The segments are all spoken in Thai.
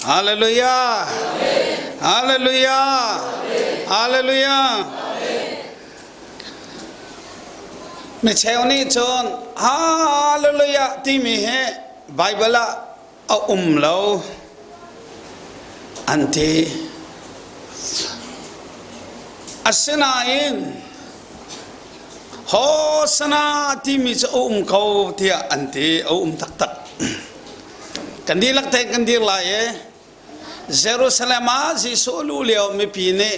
ฮาเลลูยาฮาเลลูยาฮาเลลูยาไม่ใช่วันนี้จนฮาเลลูยาที่มีเหตุไบเบิลเอาเราอันที่อัศนัยโฮสนาที่มีจะเขาที่อันที่ตักกันดีลักเตกันดีลายเยรูซาเล็มจิสุลูเลียวมีปีนี้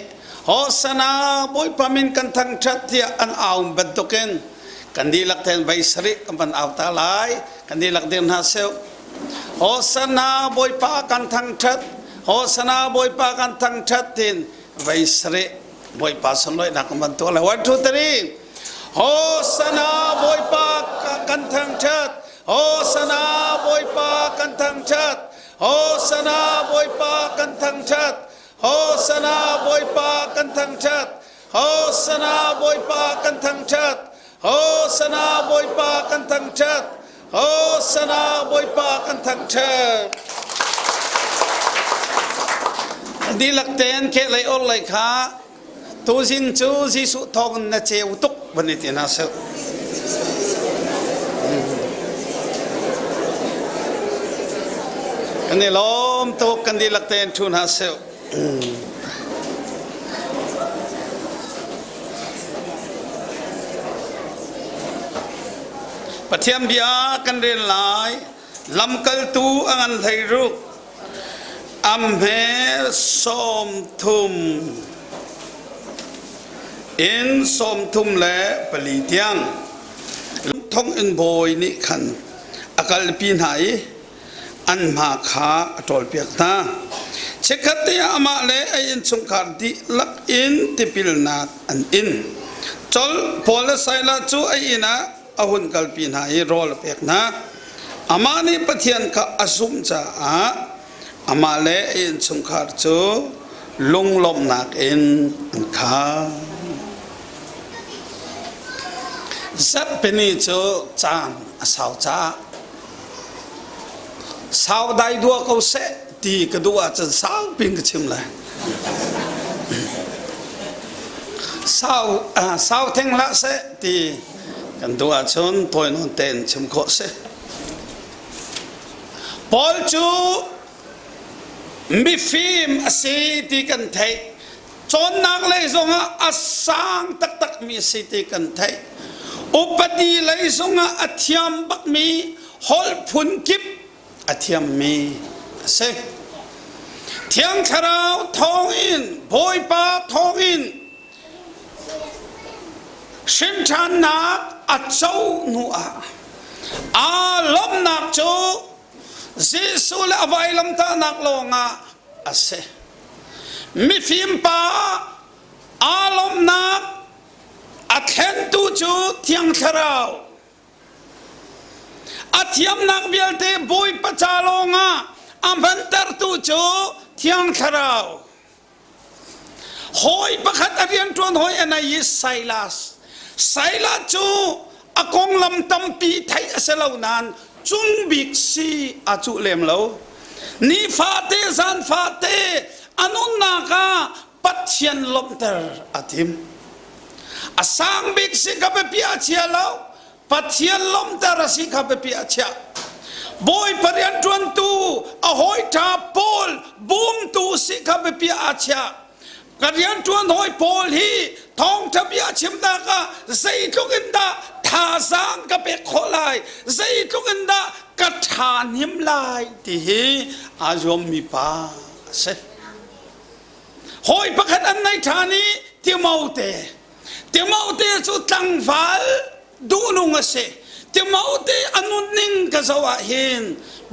โฮสนาบอยพามินกันทั้งชัดที่อันเอาบัดตุกันกันดีลักเตนใบสริกันเอาตาลายกันดีลักเตนฮาเซลโฮสนาบอยพากันทั้งชัดโฮสนาบอยพากันทั้งชัดทินใบสริบอยพาสนเลยนักมันตัวละวันทุตรีโฮสนาบอยพากันทั้งชัดโฮสนาบอยปากันทั้งชาติโฮสนาบอยปากันทั้งชาติโฮสนาบอยปากันทั้งชาติโฮสนาบอยปากันทั้งชาติโฮสนาบอยปากันทั้งชาติโฮสนาบอยปากันทั้งชาติดีลักเตนเคเลยอเลยค่ะตูจินจูจิสุทองนัเจวตุกบันิตินาเซกันนี่ล้อมตกกันดีลักเตนทุนหาเซลปะเทียมบิอากันเรียนหลายลำกัลตูอันไทยรุกอัมเหสมทุมอินสมทุมและปลีเตียงท่องอินโบยนี่ขันอากาศปีนหายอันมาขาตอลเปียกตาเช็คขัดที่อามาเลไออินสงครามที่ลักอินที่พิลนักอันอินจอลพอลไซลาจูไออินะอาหุนกัลปีนายรอลเปียกนะอามานี่ปะเทียนข้าอสุมจ้าอามาเลไออินสงครามจูลงลมนักอินอันขาจับเป็นนี่จูจามสาวจ้าสาวได้ดัวเขาเสตีกระดัวจะสาวปิงกระชิมเลยสาวเทงละเสตีกันดัวชนถอยนอนเต้นชิมโคเสพอลจูมีฟิล์มสีตีกันไทยจนนักเลยส่งอาสังตักมีสีตีกันไทยอุปดีเลยส่งอาเทียมบักมีฮอลพุนกิบอาเทียมมีเสเทียงชราวทองอินบอยปาทองอินชิมชันนักอาเจ้าหนัวอาลมนักจูจิสุเลอวัยลำตานักลงอาเสมีฟิมปาอาลมนักอาเข็นตูจูเทียงชราวอาเทียมนักเบียลเตบอยปะจาลงอัมพันตร์ตูจูเทียงชราวหอยประคัดเรียนจวนหอยอันนี้ไซลัสจูอากงลำตำปีไทยเสลาวนานจุงบิกซีอาจุเลมเลวนี่ฟาเตซันฟาเตอนุนากาปัจเจียนลมเตอร์อาทิมอาสังบิกซีกับเปียเชียเลวปัจเจียนลมเตอร์สิกับเปียเชียบอยปริยันจวนตูอหอยทาโพลบูมตูสิกับเปียเชียกระยันจวนหอยโพลฮีทองทะเบียชิมดากะใจทุกินดาทาสังกับเปกโคลายใจทุกินดากระทานิมลายที่อาจอมมีปาเสหอยประคันอันในฐานีเที่ยวเมาเตสุดตังฟัลดูนุงเสเที่ยวเมาเตอนุนิงกะสวะหิน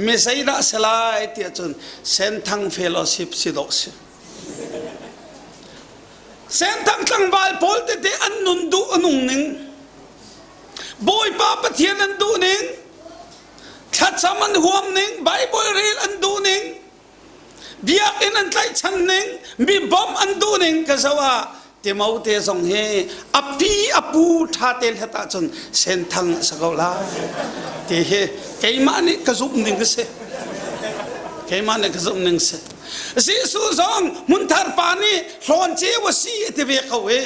ไม่ใช่ละสลายเที่ยวจนเซนทังเฟโลชิพสิดอกสิเส้นทางตั้งบาลพอลเตอันนุนดูอนุนิงบอยป้าปะเทียนอันดูนิงชัดสามันห่วงนิงไบเบิลเรียนอันดูนิงเบียกินอันไตชันนิงมีบอมอันดูนิงกะสวะเตมาอุเตสงเฮอปีอปูทาเตลฮตาจนเส้นทางสกาวลาเตเฮเกยมานิกะซุบนิงกะเส kaiman ek zum ning se Jisu song muntar pani hlon che wasi te ve khawe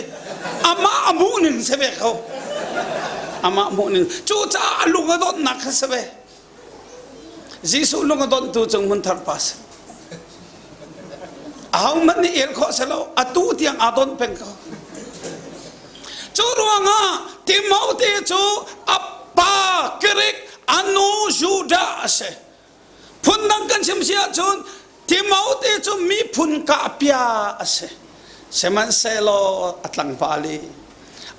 ama amu ning se ve khaw ama amu ning chu cha lunga dot nak se ve Jisu lunga dot tu chung muntar pas aw man ni el kho selo atu tiang adon peng kho chu ruanga Timothy chu appa kerik anu juda ase phundang kan simsia chun Timothy chu mi phun ka pia ase seman selo atlang vali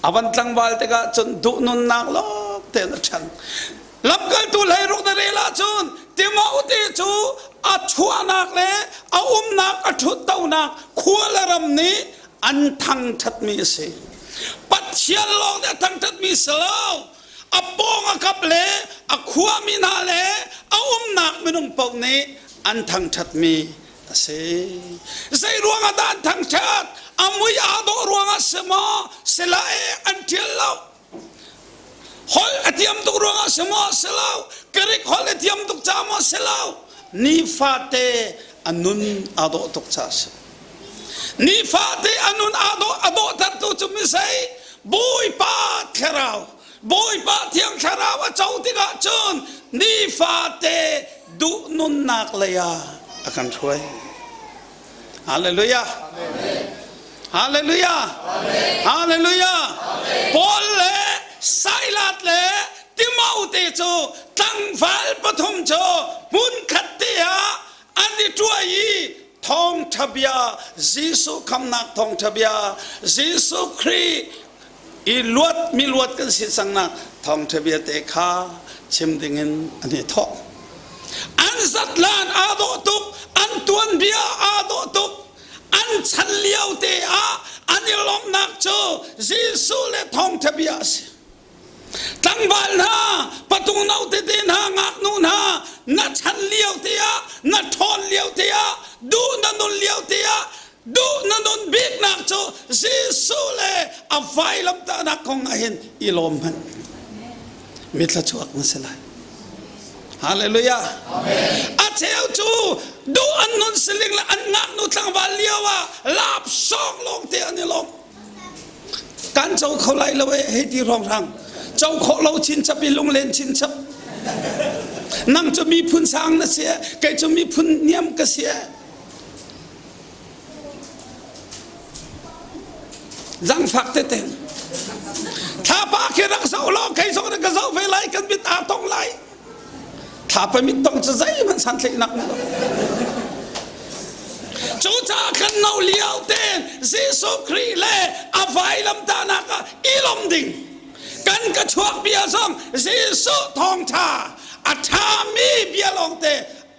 awan tlang wal te ka chun du nun nak lo te na chan lamkal tu lai ruk da rela chun Timothy chu a chua nak le a nak a thut tau nak khularam ni an thang that mi se pathian long da thang that mi selo apong a kap le a khua mi na le a nak minung pau ni an thang that mi ase zai ruanga dan thang that amui ado ruanga sema selae until lo hol atiam tu ruanga sema selau kerik hol atiam tu chama selau ni fate anun ado tok chas ni fate anun ado tar tu chumisai boy pa kharau boy pa thiang kharau a chau tiga chun ni fate du nun nak laya akan thoi hallelujah hallelujah hallelujah Paul le Silas le Timothy chu tang val pathum chu mun khatia ani tuai thong thabia Jisu khamnak thong thabia Jisu Christ I luat mi luat kan si sangna thong thabia te kha chim dingin ani tho an zatlan ado tuk an tuan bia ado tuk an chan liao te a ani lom nak chu Jisu le thong thabia se tang bal na patung nau te te na ngak nu na na chan liao te a na thon liao te a du na nun liao te a du na nun big nak chu Jisu le a vai lam ta na kong a hin ilom han mitla chuak na selai hallelujah amen a cheu chu du an nun siling la an ngak nu tlang bal liawa lap song long te ani long kan chau kholai lawe he ti rong rang châu khổ lâu chín chấp bị lung lên chín chấp năng cho mi phun sang nó sẽ cái cho mi phun niệm cái sẽ răng phạt thế tên thà ba khi răng sầu lo cái số này cái sầu về lại cần biết à tông lại thà phải biết tông cho giấy mình sản sinh nặng chú cha cần nấu liao tên Giêsu Christ lệ à phải làm ta nạc ilom đìnhกันกระชวกเบียซองJisuทองชาอัฐามีเบียลองเต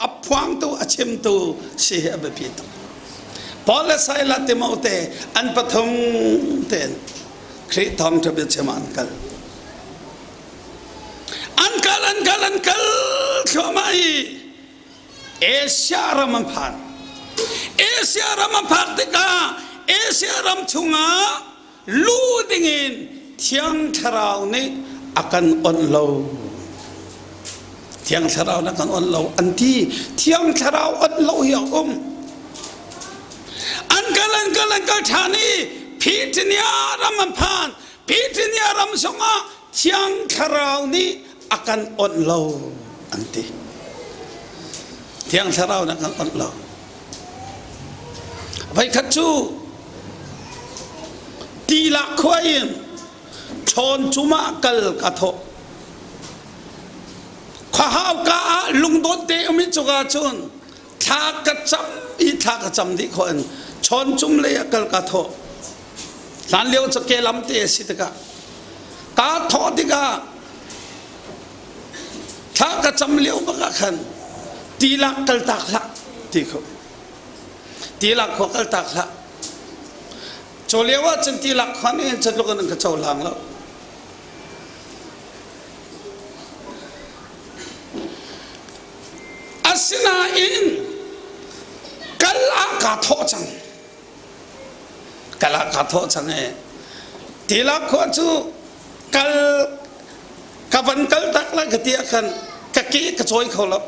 อพวงตูอชิมตูเสียบพิตพอละไซลาติโมเตอันปฐมเตนคริสทองทบิชมันกันอันกัลขวมาอีเอเชียรามันผ่านเอเชียรามันผ่านติกาเอเชียรามชุงาลูดิงินเที่ยงชราวนี้อาการอ่อนลงเที่ยงชราวนักอ่อนลงอันที่เที่ยงชราวอ่อนลงอย่างอันกัลชานีพิจเนียรำมันผ่านพิจเนียรำสงะเที่ยงชราวนี้อาการอ่อนลงอันที่เที่ยงชราวนักอ่อนลงไปขัดจูตีลักควายชนจุมากัลกะโถข้าหาวกาลุงโดนเตอมิจุกาชนทากระจำอีทากระจำดิคนชนจุมเลยกัลกะโถหลานเลี้ยวจะเกลัมเตสิตกะกาโถดิกาทากระจำเลี้ยวบักขันตีลักกัลตักละที่เขาตีลักเขากัลตักละโจเลียวว่าจันตีลักขันนี่จันลูกนั่งกระเจ้าหลังแล้วสินาอินกัลอากาโทจังกัลอากาโทจังทีละคนจูกัลกับวันกัลตักละกติอากันกะกี้กระโจยเขาแล้ว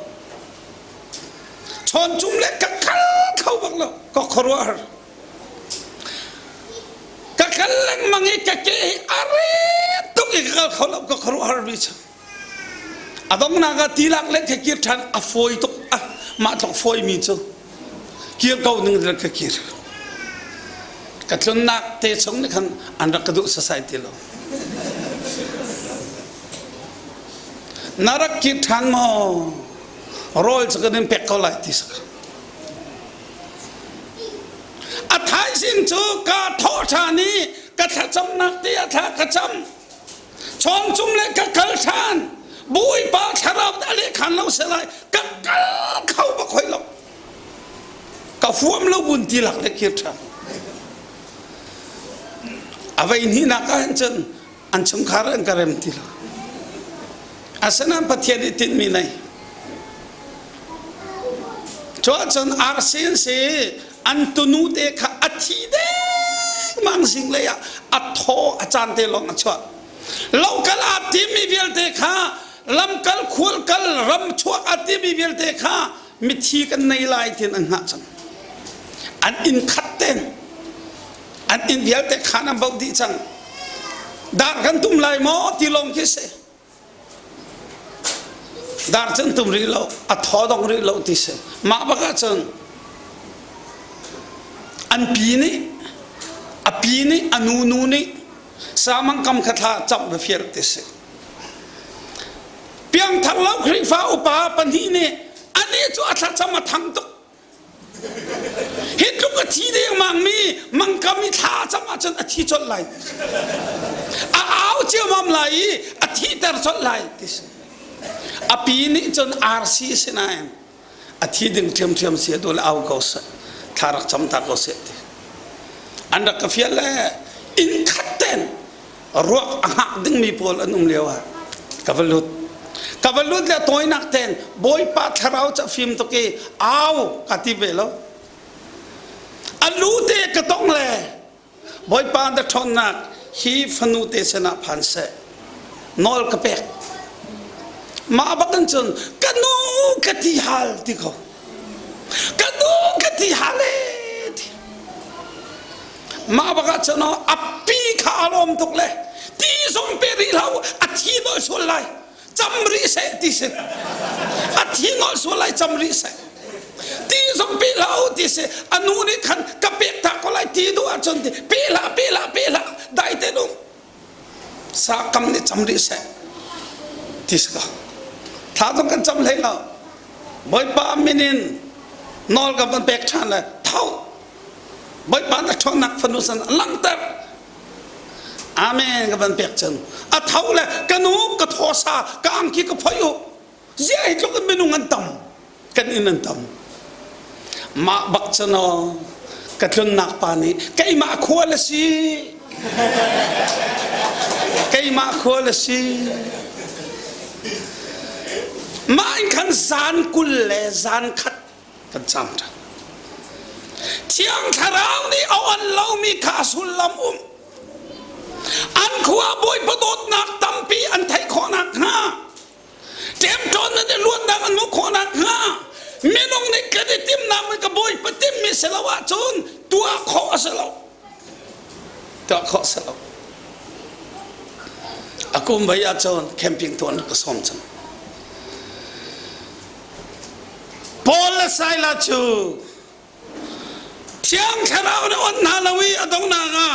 ช อนจุ่มเล็กกะคัลเข้าบักแล้วก็ครัวกะคัลลังมังอีกะเกยอะไรตุกอีกเขาแล้วก็ครัวบิชอะต้องนากาตีลักเล็กเกียร์ทันอะฟอยตุกอะมาตุกฟอยมีจูเกียร์เก่าหนึ่งเล็กเกียร์กะจนนักเตะสงนี่คันอันรักกระดูกสัยติเรานารักเกียร์ทันมาโรยสักนิดเป็กเขาไหลที่สักอัฐายสินจูกาทอชานีกะทัจำนักเตียทากะจำชอนจุ่มเล็กกะกัลชานบุยปาชาราบอะไรขันเราเสลายกะกัลเข้าบักหอยเรากะฟัวมเราบุญตีหลักเล็กเกียร์ทันเอาไว้นี่นักการจนอันสมคารังกระเรมตีละอาสนะปฏิญาณติดมีไหนชัวจนอาร์เซนเซอันตุนูเดค่ะอาทิเดมังสิงเลยอัทโธอาจารย์เตลองชัวเรากัลอาทิมีเวลเดค่ะลำกัลขวลกัลรำชัวอาทิมีเวลเดค่ะมิทีกันในลายที่นั่งหาจังอันอินขัดเต้นอันอินเวลเดค่ะนั่งบอกดีจังดาร์กันตุมลายมอที่ลงคิเสดาร์จันตุมรีเราอัทโธดงรีเราที่เสมาบักจังอันปีนี้อปีนี้อนูนี้สามังคำคาถาจับไปเฟียร์ติสเพียงทางเราคริฟ้าอุปาปันที่นี่อันนี้จู่อัตจะมาทางตุกเห็นลูกอาทิตย์ยังมังกามีท่าจะมาจนอาทิตย์จนไหลเอาเจ้ามัมไหลอาทิตย์แต่จนไหลติสอปีนี้จนอาร์ซีสินายอาทิตย์ดึงเทียมเสียตัวเอาเขาเสทารักจำตาเขาเสียติอันดักกาแฟแล่อินขัดเต้นรวกหักดึงมีโพลนุ่มเลียวกบลุดแล้วตัวนักเต้นบอยปาทาราวจะฟิล์มตะกี้เอากติเบลอันรู้เตะก็ต้องแล่บอยปาจะทนนักฮีฟนูเตชนะพันเสนอลกระเปกมาบักกันจนกันนูกติฮัลที่เขากันนูกติฮัลเลยมาบักจนอัปปีขาลมตุกเลยที่ส่งเปรีเราอาทิตย์น้อยส่วนไรจำริเสติเสอาทิตย์น้อยส่วนไรจำริเสที่ส่งเปรีเราติเสอนุนี่ขันกระเปกตาก็ไรที่ดูจนที่เปล่าได้แต่นุ่มสักคำนี้จำริเสติสก็ถ้าต้องกันจำเลยเราบ่อยป้ามินินนอลกับมันเปกชันเลยเท่าบ่อยป้าจะชนนักฟนุสันลังเตอร์อาเมนกับมันเปียกจังอะเท่าเลยกันนูกระทอซากางกีกระพายุเสียให้จงกันเมนูงันต่ำกันอินันต่ำมาบักจันอกระทุนนักปานีไก่มาขวลสิไก่มาขวลสิมาอินขันซานกุลเลซานขัดกันจำจังเที่ยงทาราวนี่เอาอันเรามีขาสุลลำอันขวาบุยประดดนักตั้มปีอันไทยขอนักห้าเจ็บจนนั่นจะล้วนดังอันมุขขอนักห้าเมนองในกระดิ่มน้ำมันกระบุยปฏิมมีเสลวะจนตัวขอเสลวตัวขอเสลวอากุมใบยาจนแคมปิ้งตัวนักสมจังพอลไซลาชูเที่ยงคราวนี้วันนาลวีอดงนางา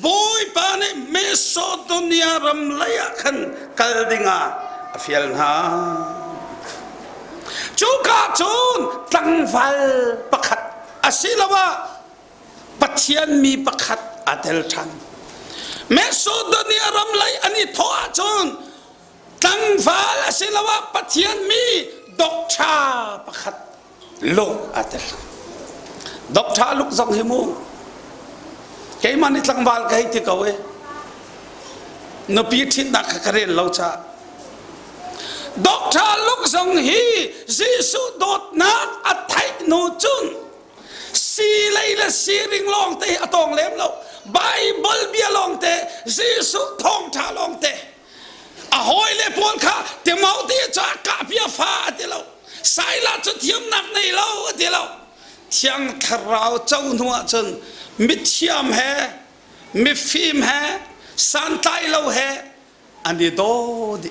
บอยปานี่เมโซโดเนียรำไลขันกัลดิงาเฟียลนาจูกาจูนตั้งฟัลประคัดอาศิลาวะปัทยันมีประคัดอาเดลชันเมโซโดเนียรำไลอันนี้ทอจูนตั้งฟัลอาศิลาวะปัทยันมีดอกชาประคัดโลอาเดลดอกชาลุกสังหิมูแกมันนี่ตั้งบาลกันที่เขาเอนปีที่นักขเรนเราชาดอกชาลุกสังฮีจิสุดดนักอัฐิโนจุนสีเลยละสีริงลองเตะตองเล็บเราไบเบิลเบียลองเตะจิสุทองชาลองเตะอะหอยเล็บพวนข้าเตะเมาเตะจากกะเพียฟ้าเตะเรา ไซลัสจะเทียมหนักในเราเดี๋ยวเราเทียงคราวเจ้าหนัวจนมิเทียมแฮมิฟิล์มแฮสันไตเราแฮอันนี้โดดิ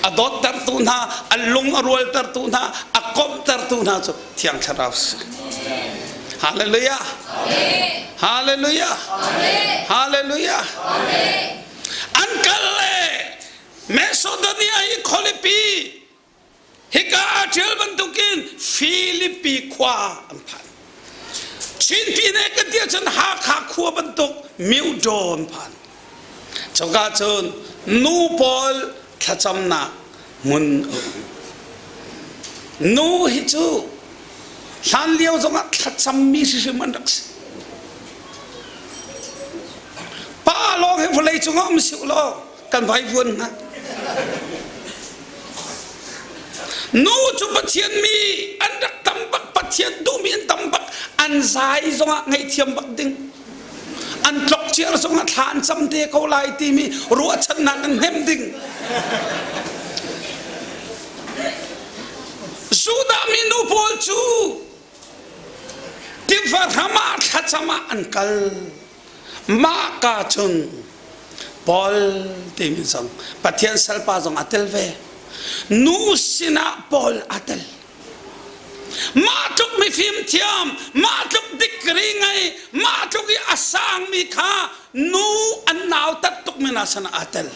อดตัดตุนาอัลลงอรวยตัดตุนาอักบตัดตุนาจุเทียงคราวสิฮาเลลูยาฮาเลลูยาฮาเลลูยาอันกัลเล่เมโสโดเนียอีโคลิปีฮิกาอาเจลบันตุกินฟิลิปปีควาอันพันชินปีเนกันเดียจนหาขาขัวบันตุกมิวโดนพันเจ้ากาจนนูบอลขจำนักมุนนูฮิจูฉันเลี้ยวจงขจำมีสิมันรักป้าลองให้พลัยจงไม่สิลอกันไว้วนนะนูจุปเทียนมีอันดักตำบักปะเทียนดูมีอันตำบักอันสายจงไงเทียมบักดิ้งอันตกเชียร์จงทานจำเทเขาไล่ตีมีรัวชนะอันเฮมดิ้งสุดามีนูโพลจูที่ฟาร์มาขัดสมาอันกัลมากาจุนบอลตีมีสังปะเทียนสัลปาจงอัตเลเวนูสินะบอลอัตเลมาทุกมีฟิล์มเทียมมาทุกดิกรีไงมาทุกอาสังมีข้านูอันนาวตัดทุกมีนาสนะอัตเล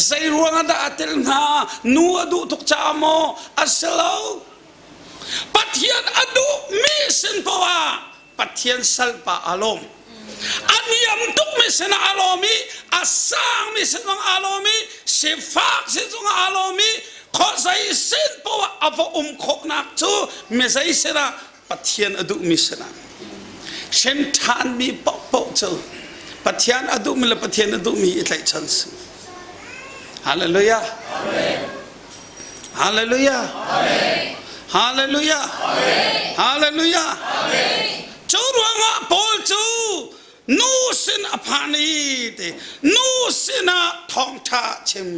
ใจรวงอันอัตเลนะนูอดูทุกจามออัสลาวปัทยันอดูมีสินปวาปัทยันสัลปะอารมณ์อันยำทุกมีสินอารมณ์อาสังมีสินวังอารมณ์สิฟักสินวังอารมณ์ขอใจสินปวาอวขกนักจูมีใจสินะปัทยันอดูมีสินะเช่นทานมีปอกปอกจูปัทยันอดูมีละปัทยันอดูมีอิทธิชันส์ฮาเลลูยาฮาเลลูยาฮาเลลูยาฮาเลลูยาจูรัวงะปอลจูนูสินอภานีเตนูสินะทองทาชิม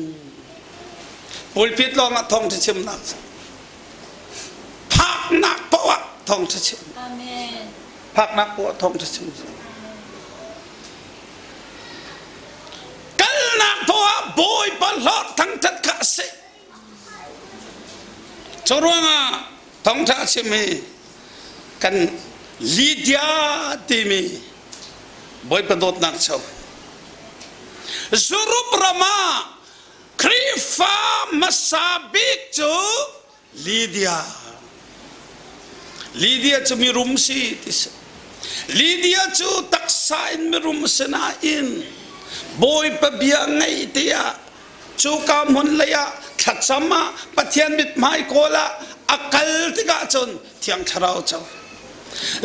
ปอลพิดลองทองทาชิมนักพักนักปะทองทาชิมพักนักปะทองทาชิมกัลนักปะบอยปลอดทั้งทัดกะเสจรวงะทองท้าชิมีกันลีเดียตีมีบอยประโดดนักเช่าสุรุปรามาครีฟามาซาบิกจูลีเดียจูมีรุมซีติสลีเดียจูตักษาอินมีรุมสนาอินบอยปะเบียงไงเตียจูกามุนเลยะขัดสมาปะเทียนมิดไม้โกละอักลติกาจนเทียงชราวเจ้า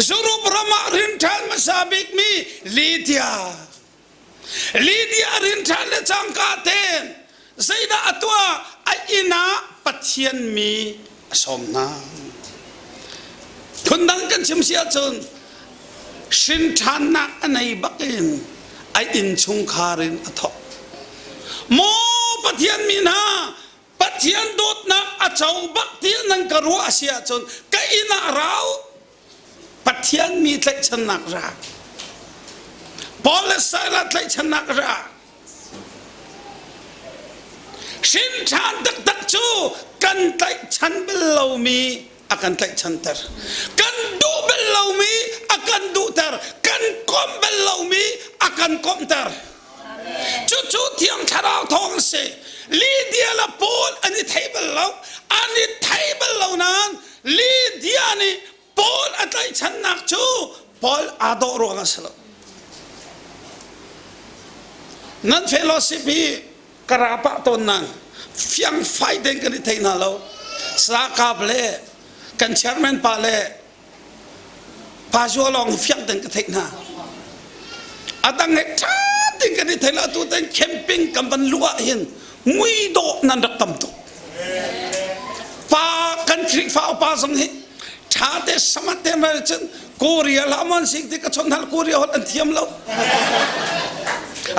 สุรุปรามารินทันมาซาบิกมีลีเดียรินทันเลจังกาเตนไซดาตัวไออินาปะเทียนมีสมนาคนดังกันชิมเสียจนสินทันนักอันไหนบักอินไออินชุงคารินอทอโมปะเทียนมีนาปะเทียนโดดนักอาเจ้าบักเทียนนังกรัวเสียจนกะอินาเราปะเทียนมีเล็กชนักรักปอลสายละเล็กชนักรักสินชานตักจูกันเล็กชันเบลลามีอากันเล็กชันเตอร์กันดูเบลลามีอากันดูเตอร์กันคอมเบลลามีอากันคอมเตอร์จู่ๆเทียงชราวทองเสลีเดียละปอลอันนี้เทเบิลเราอันนี้เทเบิลเรานั้นลีเดียนี่ปอลอะไรฉันนักจูปอลอาดอรวงสลนั่นเฟโลซิปีกราบต้นนั้นเฟียงไฟเด้งกันที่เทน่าเราสลากาบเล่กันเชอร์แมนปาเล่พาชัวลองเฟียงเด้งกันที่น่าอาดังเฮชาเด้งกันที่เทน่าตัวเด้งแคมปิ้งกันบันลัวหินมุยโดนันดักตำตุปากันคริกฟ้าปาสังหิชาเตสมัติเนรจันโคเรียลามันสิกติกชนทัลโคเรียฮอลอันเทียมเรา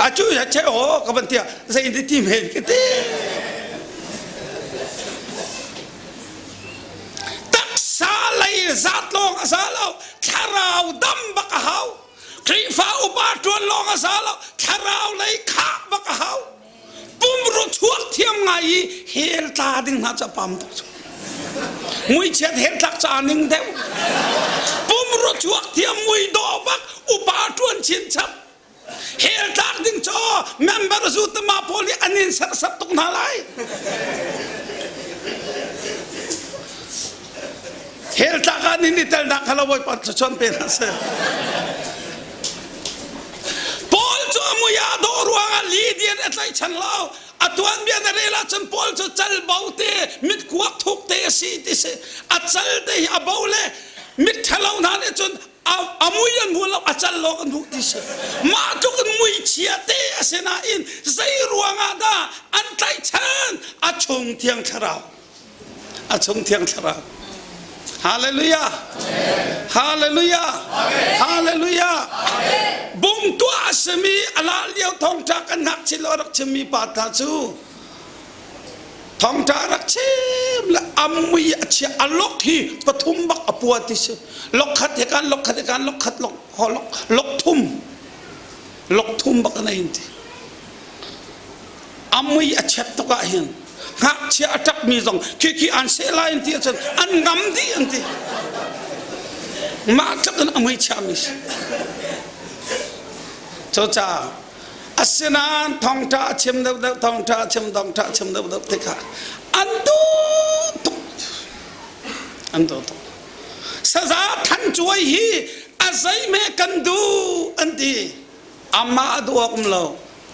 อาจูจะเช่โอกับบันเทียใจอินทีมเห็นกันที asalo kharau dam bakahau krifa upa tuan long asalo kharau lei kha bakahau pumru chuak thiam ngai hel ta ding na cha pam tu mui chet hel tak cha ning deu pumru chuak thiam mui do bak upa tuan chin chap hel tak ding cho member zu ta ma poli anin sar sap tuk na lai hel tak anin ni tel dak khala boy pat chon pe na se pol cho muya do ruang li dian atlai chan lao atuan bian rela chan pol cho chal baute mit kuak thuk te si ti se achal te abole mit thalau na le chon amuyan mula achal lo kan buk ti se ma to kan mui chia te asena in zai ruang ada an tai chan achung thiang tharau achung thiang tharau hallelujah hallelujah hallelujah bung tua asmi ala liao thong cha kan nak chilo rak chimi pata chu thong cha rak chim la amui achia alok hi pathum bak apuati se lok khat kan lok khat kan lok khat lok holok lok thum bak na inti amui achet to ka hin ngak chia atak mi zong ki an se lain ti chen an ngam di an ti ma chak an amui chamis cho cha asinan thong ta chim dau thong ta chim dong ta chim dau te kha an do to saza than chuai hi azai me kan du an ti amma du akum lo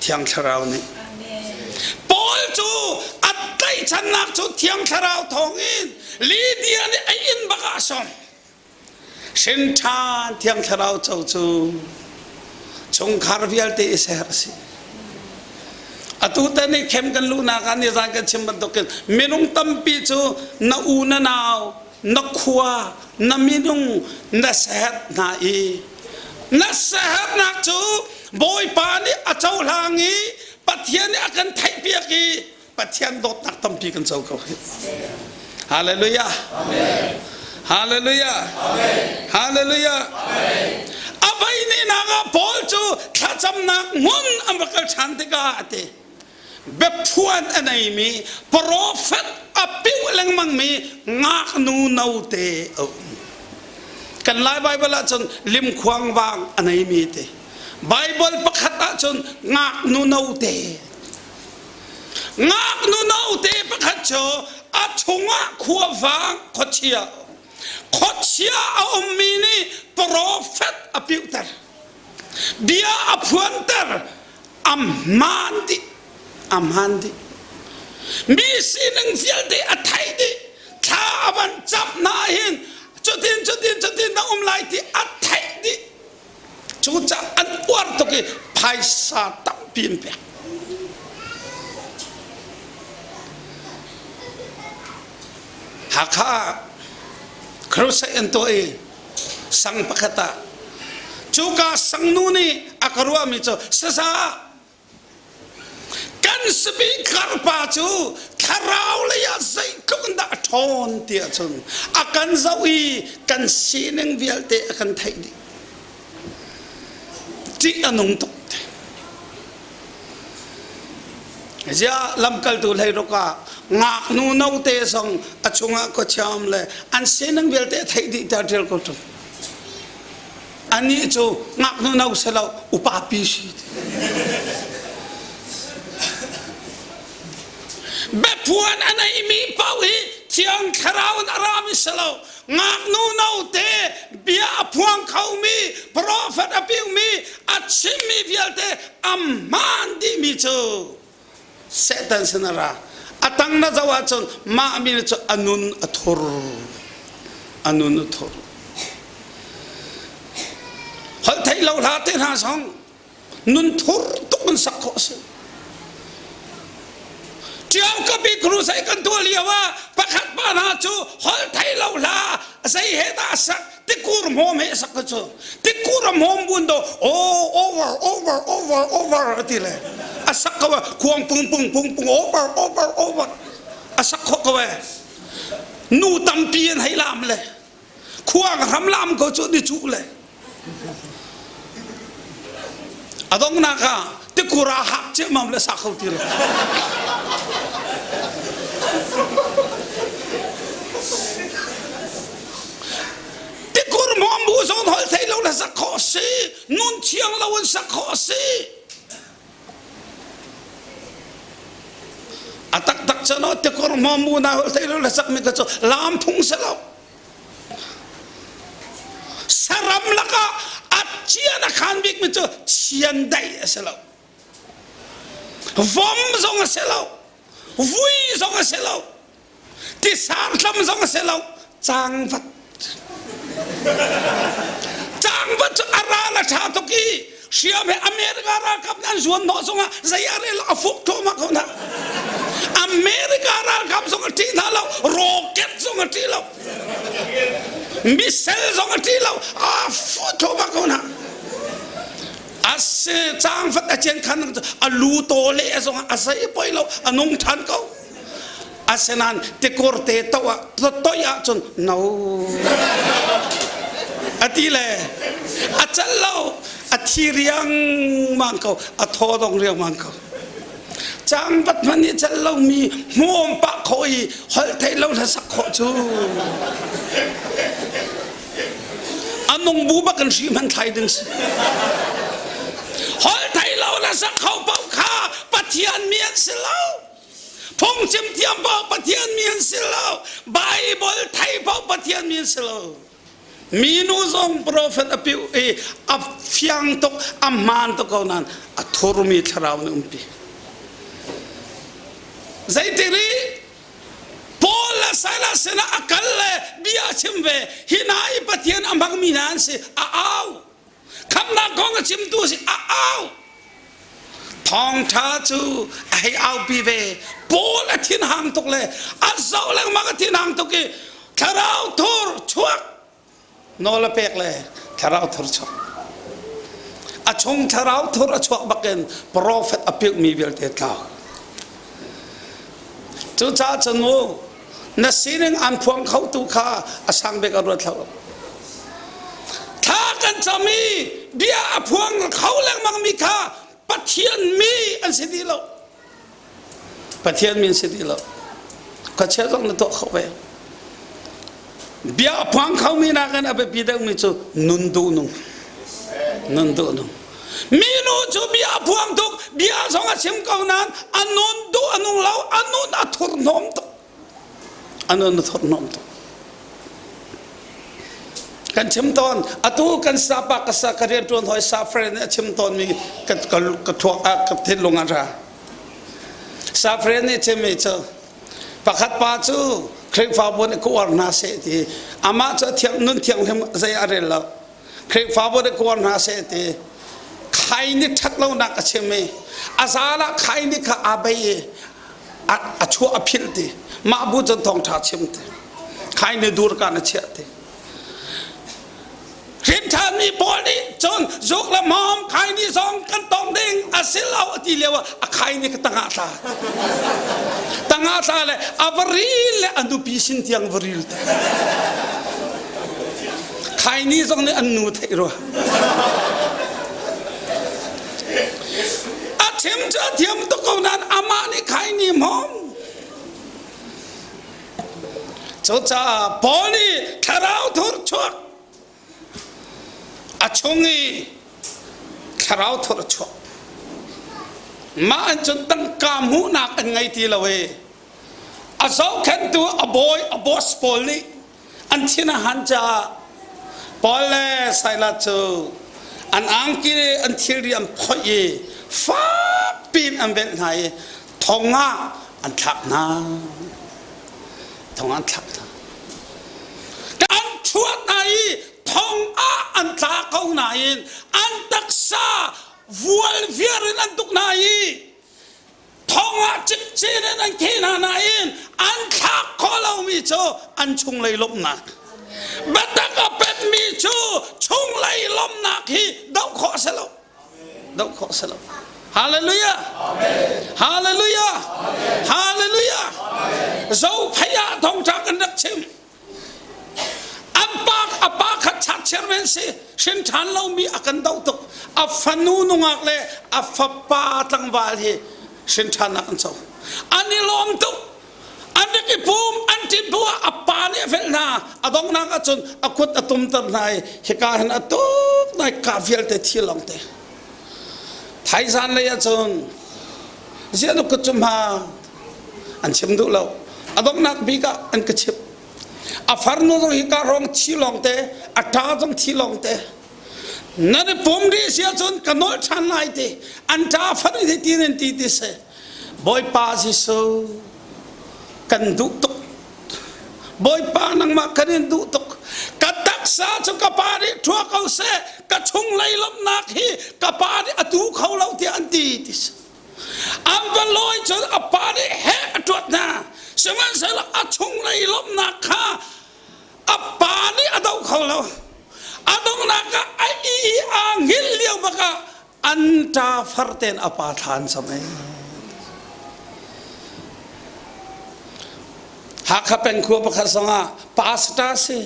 thiang tharau ni pol chu atai chanak chu thiang tharau thongin li dia ni ai in baka som Senthang thiang tharau chau chu chung khar vial te ser si atu ta ni khem kan lu na kan ni zang kan chim ban to ken minung tampi chu na u na naw na khua na minung na sehat na i na sehat na chu boy pa ni achau langi pathian ni akan thai pia ki pathian dot nak tampi kan chau ko hallelujah amen hallelujah amen hallelujah amen abai ni naga pol chu thacham nak mun ambakal chantika ate bephuan anai mi prophet apiu lang mang mi ngak nu nau te kan lai bible la chon lim khwang wang anai mi te bible pakhata chon ngak nu nau te pakhat cho achunga khuwa wang khochia ummi ni prophet apiutar dia aphuantar amandi mi sinang fielde athai di tha aban chap na hin chutin na umlai ti athai di chucha an war to ke phaisa tam pin pe hakha khrusa ento e sang pakhata chuka sangnu ni akarwa mi cho sasa kan sbi karpa chu kharau le ya sai kunda thon tia chun akan zawi kan sineng vialte akan thai di ti anung to ja lamkal tu lai roka ngak nu nau te song achunga ko cham le an sineng vialte thai di ta tel ko to ani chu ngak nu nau selo upapi si bepuan anai mi pawi thiang kharau arami selo ngak nu nau te bia phuang khau mi prophet apiu mi achimi vialte amandi mi chu setan senara atang na jawa chon ma mi chu anun athor hal thai lo la te na song nun thor tukun sakho se chiao ka bi kru sai kan tu liawa pakhat pa na chu hal thai lo la sai he da sak tikur mom he sak chu tikur mom bundo over atile asak ka kuang pung over asak kho ka nu tam pien hai lam le ควงทำลำก็จุดดิจุเลยอะต้องนักอ่ะที่กูราหักเจ้ามันเลยสักเขาทีละที่กูมองบูสองถอยไทยเราเลยสักข้อสินุ่นเชียงเราวันสักข้อสิอะตักจะนอที่กูมองบูน่าไทยเราเลยสักไม่ก็จะลามพุ่งเสลาสรำละก็อัดเชียนักขันบิ๊กมันจะเชียนได้เสลาวอมซงเสลาวุ้ยซงเสลาที่สารทำซงเสลาจางวัดจะอะไรล่ะชาตุกี้เชียร์อเมริการากับนั่นส่วนน้องซงะใจอะไรล่ะฟุกโทมาคนนั้นอเมริการากับซงที่นั่นเราโรเก็ตซงที่เรามิสเซลซงที่เราฟุกโทมาคนนั้นอาเซจางฟัดอาเจียนขันอาลูโตเล่ซงอาศัยไปเราอนุ่งทันเขาอาเซนันเตโกร์เตตัวตัวยาจนโนอาทีเลยอาจัลเราอาทีเรียงมังเขาอาทอดงเรียงมังเขาจางบัดมันนี่จัลเรามีห่วงปะคอยหอยไทยเราละสักข้อจูอันนงบูบักันชีมันไทยดึงสิหอยไทยเราละสักข้อเป่าข้าปะเทียนเมียนสิเราพงจิมเทียมเป่าปะเทียนเมียนสิเราไบเบิลไทยเป่าปะเทียนเมียนสิเรามีนูซงโปรเฟตอภิวอับฟังตกอัมมันตกเขานั้นอัทโรมีทราวนุมปีใจตีรีพอลและไซลัสนะอักเลบิอาชิมเวหินาอิปะเทียนอัมบังมีนันสิอ้าวคำนักของชิมตูสิอ้าวทองท้าจูให้เอาปีเวพอลและทิ้งหางตกเลยอัศวและมักทิ้งหางตกกี้ทราวทูร์ชวกโนลเปกเลยทาราวทุรชกอาชงทาราวทุรชกบักเกนโปรเฟตอภิวมีเวลเตก้าจุจ้าจนูนัสินึงอันพวงเขาตุขาอาสังเบกอรุษเขาถ้ากันจะมีเบียพวงเขาแรงมังมีค่าปะเทียนมีอันสิดีแล้วปะเทียนมีสิดีแล้วก็เชื่อต้องในตัวเขาไปเบียพังเขามีนักกันเอาไปพิจารณาจูนุนดูนุมีนูจูเบียพังทุกเบียสองอาชิมเขานั้นอันนุนดูอันนุนเราอันนุนอัทุรนอมตุอันนุนอัทุรนอมตุกันชิมตอนอัตุกันสาปากสักเรียนตัวหอยซาเฟรนชิมตอนมีกระทวกกับเทลงอาราซาเฟรนนี่ชิมไม่เจอปะขัดปาจูเครกฟ้าบนกูอ่านนาเสตีอามาจะเที่ยงนุ่นเที่ยงใจอะไรแล้วเครกฟ้าบนกูอ่านนาเสตีใครนี่ทักเราหนักเชื่อไหมอาซาละใครนี่ข้าอาเบยอาชัวอภิลตีมาบุจนทองทัดเชื่อมตีใครนี่ดูรกันเชื่อตีเห็นท่านมีบอดี้จนยกละมอมใครนี่สองกันตองเด้งอาศิลเอาตีเลียวใครนี่ก็ตั้งอาตาตั้งอาตาเลยอวริลอันดูพิสินที่ยังวริลใครนี่สองนี่อันนูเทโรอาเทียมจะเทียมตุกนั้นอามานี่ใครนี่มอมจ้าจ้าบอดี้คาราวทุรชวกอาชงอีคาราวทุรชวกมาอันจนตั้งกามูนักอันไงทีละเวอาสาวแค่ตัวอบอสปอลนี่อันที่น่าหันจะปอลเล่ไซลัดจูอันอังกีอันที่เรียมพ่อยฟ้าปีนอันเป็นไงทองอ่ะอันทักนะทองอันทักนะการชวดไหนทองอ่ะอันทักเขาไหนอันตักษาวัวเวียนอันตุกไหนทองอ่ะจิตเจริญอันเขนาไหนอันทักเขาเรามีโจอันชุงเลยลบหนักบัดก็เป็นมีโจชุงเลยลบหนักที่ดาวขอเสลบดาวขอเสลบฮาเลลูยาฮาเลลูยาฮาเลลูยาเจ้าพญาทองจากกันนักชิมอั อัปากขัดชัดเชื่อเว้นสิเช่นทันเรามีอาการดาวตกอัฟฟันูนุงักเลยอัฟปาตั้งวาลีเช่นทันนักนโซอันนี้ล้อมตุอันนี้กิปุมอันที่บัวอัปปาเนี่ยเฟลนาอดองนักจนอคุตอตุมตันนายเหตุการณ์อตุกนายกาฟิลเตที่ลองเตไทยสันเลยจนเสียนุกจุมฮาอันเชื่อมดูเราอดองนักบีกะอันกระชิบอาฟาร์โนต้องฮิการองที่ลองเตอัตราต้องที่ลองเตนั่นผมดีเสียจนกันโนชันไลเตอันจ้าฟันที่ตีนันตีดิเสบอยปาสิโซกันดุตุกบอยปานังมากันดุตุกกัดตักษาจุกปาดิทัวเขาเสกัดชงไล่ลมนักฮีกับปาดิอดูเขาเล่าที่อันตีดิสอันเป็นลอยจนอปาดิเฮตรวจนาสมัยเสละอชงไล่ลมนักข้าอปาดิอดูเขาเล่าอดงนักไออังหิลเลียวบักอันตาฟาร์เตนอปาทานสมัยหากเป็นครัวประคสงะปาสตาสิ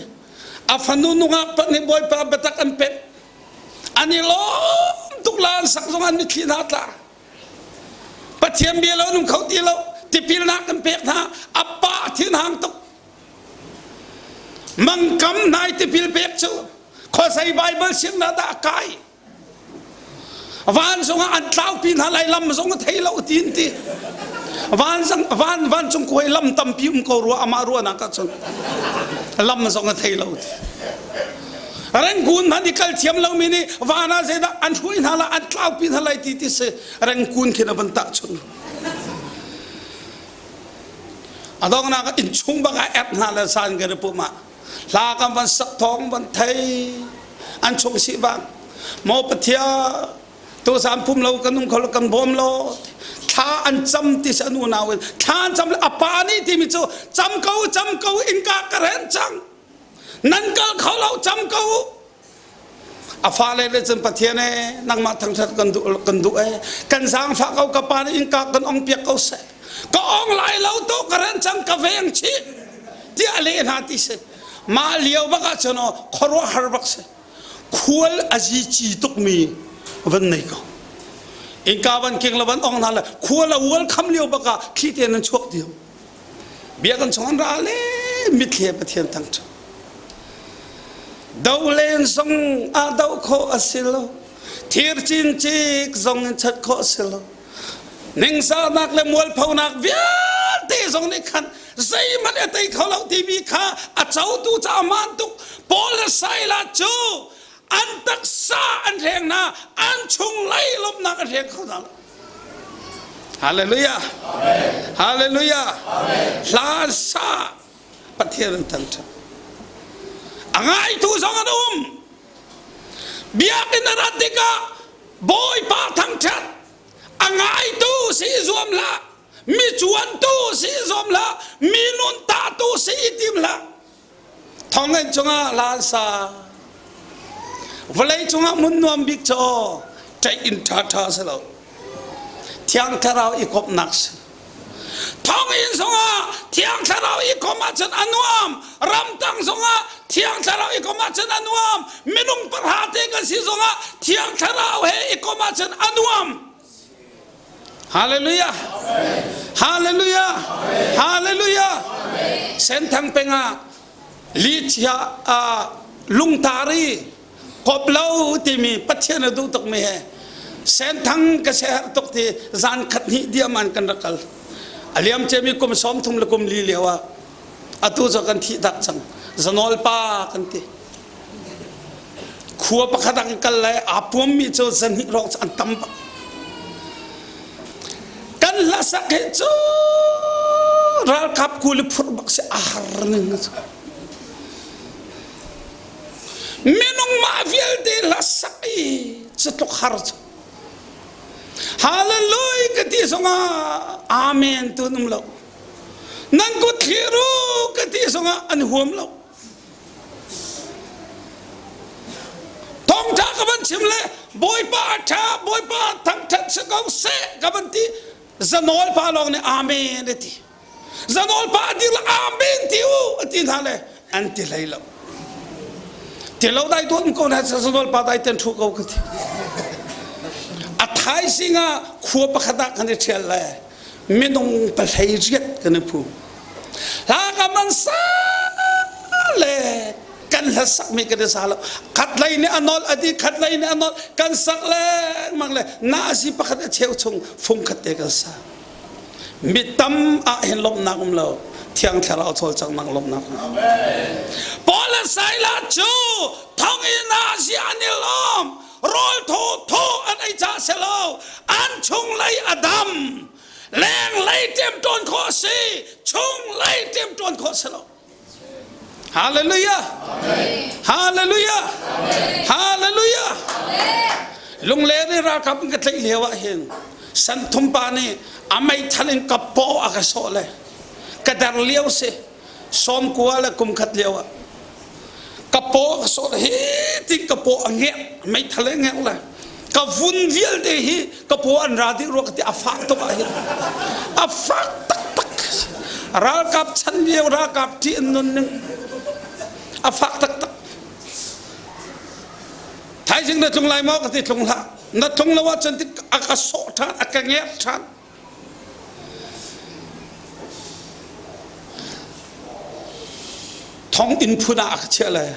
อาฟันุนุงักปนิบอยปาเบตักอันเป็ดอันนี้ล้อมตุกลานสักสงอันมิขีนาตาปะเทียมเบียร์เรานุ่งเขาตีเราติพิลนักกันเป็ดนะอัปปะที่นางตุกมังกำนายติพิลเป็ดชูขอใส่ไบเบิลเสียงนาตาไกวันสงอันเท้าปีนอะไรลำสงเทเราตีนตีวันจงคุยลำตั้มพิมก็รัวอามารัวนักจังลำสงเทเราเร่งกุนนันดิคัลเทียมเรามีนี่วานาเซดอันช่วยนาละอันเท้าปีนอะไรตีติเสเร่งกุนขึ้นบันตักชนอดองนักอินชุงบังแอบนาละสานกันปุ๊มาลากันวันสักทองวันไทยอันชงสิบังโมปเทียตัวสามพุ่มเรากันนุ่งเขากันบอมเราท่าอันจำที่สนุนาวินท่าจำอปานี่ที่มิจูจำเขาอินกากระเรนจังนั่นก็เขาเราจำเขาอาฟ้าเลยเลยจนปะเทียนเอนั่งมาทางชัดกันดูเอกันสร้างฟ้าเขากระปานี่อินกากันองเปียกเขาเสก็องไล่เราโตกระเรนจังกาเวงชีที่อะไรนาที่เสมาเลี้ยวบักชนอขรัวฮาร์บักเสควรอาจีจีตุกมีวันไหนก็อินกาวันเก่งละวันองนั่นแหละควรละวันคำเลี้ยวบักขี้เทียนนั้นช่วงเดียวเบียกันสองราเล่มิเทียบเทียนทั้งชั่วดาวเลนส่งอาดาวโคอสิโลทีร์จินจิกส่งชัดโคอสิโลนิงสานักเลมวลพาวนักเวียตีส่งนี่ขันใจมันเอตัยเขาเราทีวีข้าอาเจ้าตูจะอามันตุปอลไซลาจูอันตักษาอันแรงนะอันชงไล่ลมนักอันแรงเขานั่นฮาเลลูยาฮาเลลูยาลาซาประเทศทั้งทั้งอังไงทูสองอันเบียกินรัตติกาบอยปาทั้งชัดอังไงทูสีซวมละมีจวนทูสีซวมละมีนุนตาทูสีติมละท้องเงินจงอาลาซาวันไหนจงอามุนนวมบิ๊กโจใจอินทาทาเสลาเที่ยงทาราอีกบนักท้องอินสงอาเที่ยงทาราอีกมาจันอนุอามรำตังสงอาเที่ยงทาราอีกมาจันอนุอามมินุงประหารเตกันสิสงอาเที่ยงทาราเฮอีกมาจันอนุอามฮาเลลูยาฮาเลลูยาฮาเลลูยาเส้นทางเป็นอะลิชยาลุงตารีกบเล่าที่มีปัจเจนดูตกมีเหเส้นทางกระแสตกที่จานขัดหิเดียมันกันรักกันอเลียมเจมีกุมซ้อมทุ่มละกุมลีเลียวอตุจกันที่ดักจังจนอลปากันที่ขัวประคังกันเลยอาปุ่มมีโจจันหิรอกอันตั้มกันละสักเหตุจูรักขับกุลิฟุรบักเสียอาหารนึงมินุงมาฟิลดีละสักอีจะตกหาร์จฮาเลลูยาที่สงอาอาเมนตุนุมเรานั่งกุดฮิรุกที่สงอาอันหัวมเราท้องท่ากับมันชิมเลยบอยป้าชาบอยป้าทั้งทัดสกาวเสกับมันที่จะนอลป้าลองเนี่ยอาเมนที่จะนอลป้าที่ละอาเมนที่อันที่นั่นเลยอันที่ไรเรา ที่เราได้ตัวมันก็น่าจะสนุกปาได้เต็มทุกเอากันอัฐายสิงะขัวประคตกันเชียร์เลยไม่ต้องไปใช้เรียดกันนะผู้ลากมันซาเลยกันละสักมีกันสาลขัดไล่เนี่ยอนอลอดีขัดไล่เนี่ยอนอลกันสักเลยมังเลยน่าสิประคตเชี่ยวชงฟุ้งขัดเตกันซามิตำเห็นลมนักเราเที่ยงแค่เราทอจังนักลมนักปอลไซลาจูท้องอินาสิอันนี้ลมรอลโทอันไอจ่าเสลาอันชงไลอดัมแรงไล่เต็มต้นขอสีชงไล่เต็มต้นขอเสลาฮาเลลูยาฮาเลลูยาฮาเลลูยาลุงเลนี่รักกับมันก็ใจเหลวเห็นสันทุมปานี่อาไม่ทันกับโปอากาศเลยกระดาษเลี้ยวสิซ้อมกัวแล้วกุมขัดเลี้ยวกับโปอากาศเฮ้ที่กับโปอังเงะไม่ทันเงี้ยเลยกับฟุ้นเวียลเดฮีกับโปอันราดิรักที่อาฟักตัวเห็นอาฟักตักรักกับฉันเดียวรักกับที่นั่นนึงอาฟักตักท้ายจึงได้จงไล่มอกติจงละนัดจงละว่าฉันที่อากาศท่านอากาศเงี้ยท่านท้องอินพุนาเชื่อเลย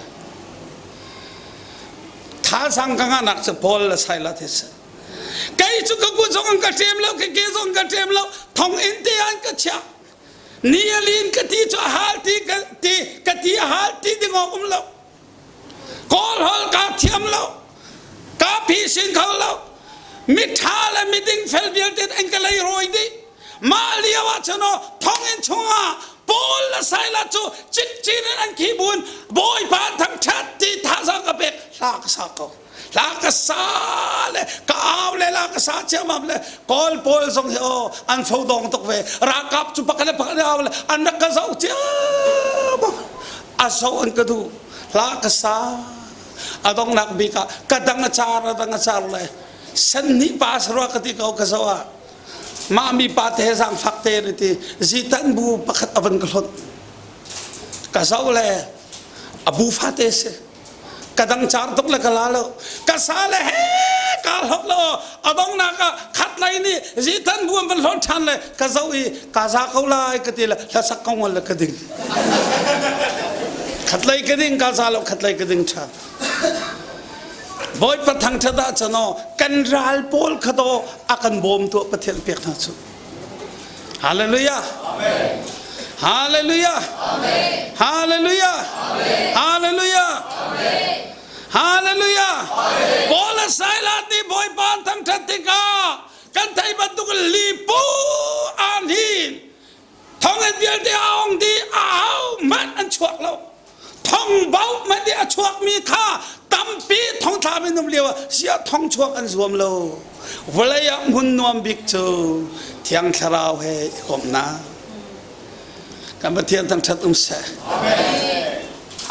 ท้าสังกังนักจะพอลใส่ละเทศไก่จุกกุจงกัดเทียมแล้วไก่จงกัดเทียมแล้วท้องอินเดียนกัดเชื่อนี่ลินกัดที่จะหาที่กัดที่หาที่ดึงออกแล้วกอลฮอลกัดเทียมแล้วกาพีสิงเขาแล้วมิทาและมิดิงเฟลเบียร์เด็ดเอ็งก็เลยรวยดิมาเลียวว่าชนะท้องอินชงอ่ะปอลไซลาจูจิตจีนอันขีบุญบอยผ่านทั้งชาติท่าสังกเบกลากสักเขาลากษาเลยก้าวเลยลากษาเชื่อมั่นเลยกอลปอลส่งเหรออันฟูดองตกเวรักกับจุปกันเลยพักเลยเอาเลยอันนักกษัตริย์เจ้าอาสาวอันกระดูลากษาอาดองนักบิกากระดังอาจารย์เลยสันนิบาสรัวกติกเอากษัตริย์มามีปาเทสังฟักเตอร์ที่จิตันบูปักอับนกลอนกษัตริย์เลยอบูฟาเตสกระดังจาร์ตุกเลยกลาโลกษัตริย์เลยเฮ้กาลฮกโลอาดองนักขัดไลนี่จิตันบูมันหลอนชันเลยกษัตริย์กษัตริย์เขาไล่กติละละสักกงวันละกดิ่งขัดไลกดิ่งกษัตริย์ขัดไลกดิ่งชันบอยประทังชดาชนอกันรัลปอลขดอากันบอมตัวประเทศเปียกนั่นสุดฮาเลลูยาฮาเลลูยาฮาเลลูยาฮาเลลูยาฮาเลลูยาบอลไซลาตีบอยปานทั้งทัติกากันไทยบรรทุกลีปูอันหินท้องเดียวเดียวองดีอ้าวมันอันชวกเราท้องเบามันเดียวชวกมีค่าตั้มปีท้องทาไม่นุ่มเลียวเสียท้องชวกอันสวมเราเวลายังมุนนวมบิกจูเที่ยงคราวเฮกบนาการปฏิเทียนทั้งชัดเส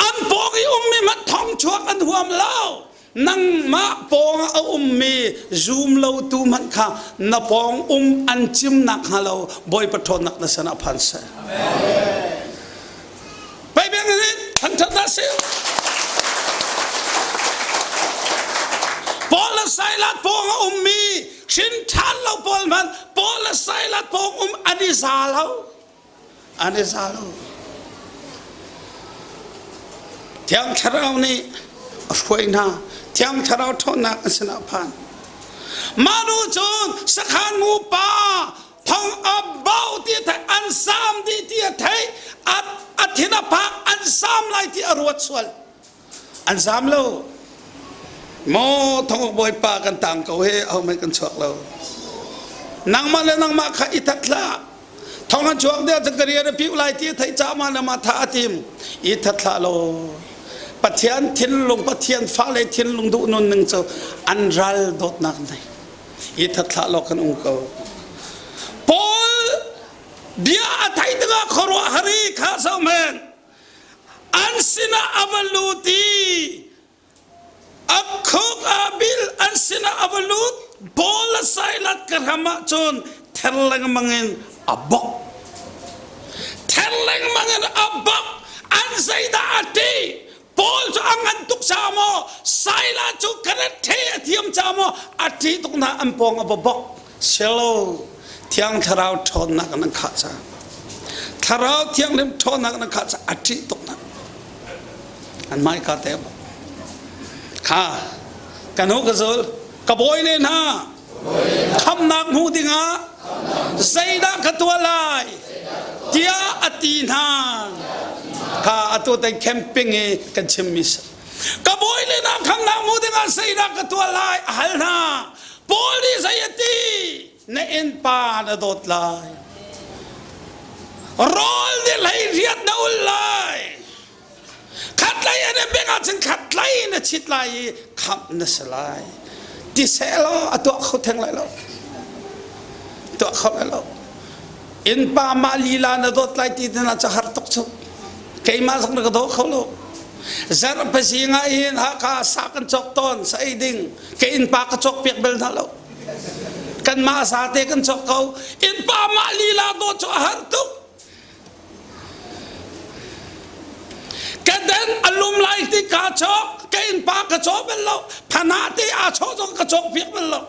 อันปองมีมันท้องชวกอันหัวมเรานั่งมาปองเอามีซูมเราตูมันค่ะนับปองอันจิมนักฮาเราบอยปฐนักนัสนาพันเสไปเบียงนี้ทั้งชัดเสปอลไซลัดพงมีชินทันเราปอลมันปอลไซลัดพงอันนี้ซาเราเที่ยงเช้านี่ช่วยนะเที่ยงเช้าทอนักสนาพันมาดูจนสักขันงูป่าทองอับเบาที่ไทยอันซ้ำที่ไทยอัฐินภาอันซ้ำไรที่อรวดสวลอันซ้ำเราโมท้องบอยปากันต่างเขาเฮเอาไม่กันชวกเรานางมาเลยนางมาข้าอิทัตละท้องกันชวกเดียวจะกระเรียนผิวลายที่ไทยจ้ามานามาท่าติมอิทัตละโลปะเทียนทิ้นลงปะเทียนฟ้าเลยทิ้นลงดูนนหนึ่งเจ้าอันรัลดดนักในอิทัตละโลกันองค์เขาปอลเบียไทยตึกขรัวฮารีข้าสมัยอันสินะอวลูตีอักขกอาบิลอันสินะอวลูตบอลไซลัดกระหม่อจนเทลังมังเงินอับบกเทลังมังเงินอับบกอันไซดาตีป Paul cho angan tuk samo Silas cho karet the athiam chamo athi tuk na ampong abobok selo thiang tharau thon na kan kha cha tharau thiang lim thon na kan kha cha athi tuk na an mai ka te kha kanu ka zol ka boy le na kham nak mu dinga zaida khatwa lai tia atina ka atu tai camping e kan chimis ka boy le na kham nak mu dinga zaida khatwa lai hal na poli sayati na en pa na dot lai rol de lai riat na ulai khat lai ane benga chen khat lai na chit lai kham na salai di selo atu kho theng lai lo to kho lai lo in pa ma lila na dot lai ti na cha har tok chu kai ma sang na do kho lo zar pa si nga in ha ka sa kan chok ton sa ding kai in pa ka chok pek bel na lo kan ma sa te kan chok ko in pa ma lila do cho har tok kadan alum lai ti ka chok kain pa ka chok bel lo phana ti a chok chok ka chok pek bel lo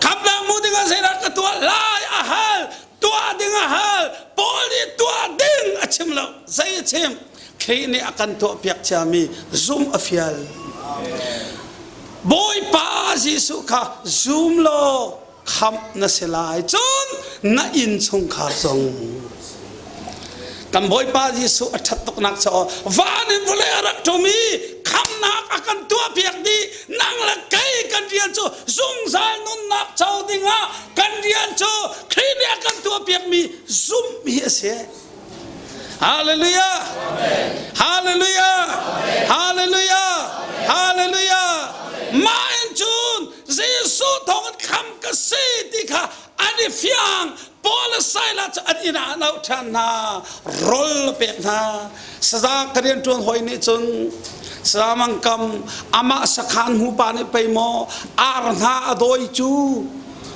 khap na mu dinga se ra ka tua lai a hal tua dinga hal poli tua ding a chim lo sai chim khei ni akan to pek chami zoom afial boy pa jisu kha zoom lo kham na selai chon na in chung kha song kam boy pa jisu athat tok nak cho van in vole arak to mi kham nak akan tua piak di nang la kai kan rian cho zung sal nun nak chau dinga kan rian cho khini akan tua piak mi zum mi ase hallelujah amen hallelujah amen hallelujah amen hallelujah ma en chun jisu thong kham ka se ti kha ani fiang Paul Silas adina nau thana rol pek na saza karian tuan hoi ni chung samang kam ama sakhan hu pa ni pe mo ar na adoi chu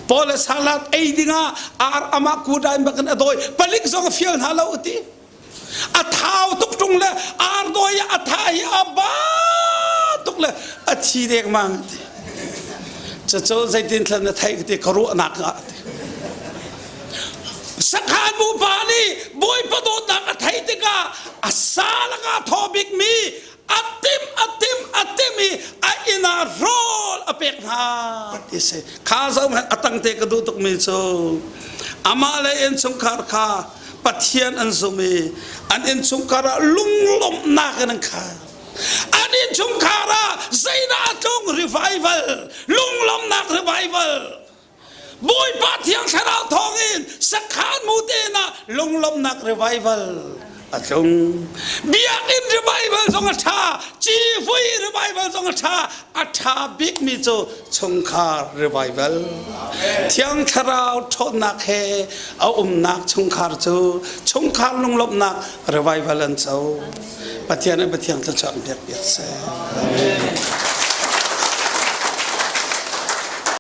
Paul Silas dinga ar ama ku dai bakan adoi palik zong fiel na lo uti athau tuk tung le ar doi athai aba tuk le achi dek mang cha cho zai tin thlan na thai ti kharu anak ga sakhan mu bani boy padot na thai te ka asala ka thobik mi atim a ina rol apek na ise khaza atang te ka du tuk mi so amale en sungkar kha pathian an sumi an en sungkara lunglom na kan kha an en sungkara zaina atung revival lunglom na revival boy pathian kharau thongin sakhan mute na lunglom nak revival atung biak in revival song atha chi fui revival song atha big mi cho chungkha revival thiang kharau thon nak he a nak chungkhar chu chungkhar lunglom nak revival an cho pathian ta chang biak se amen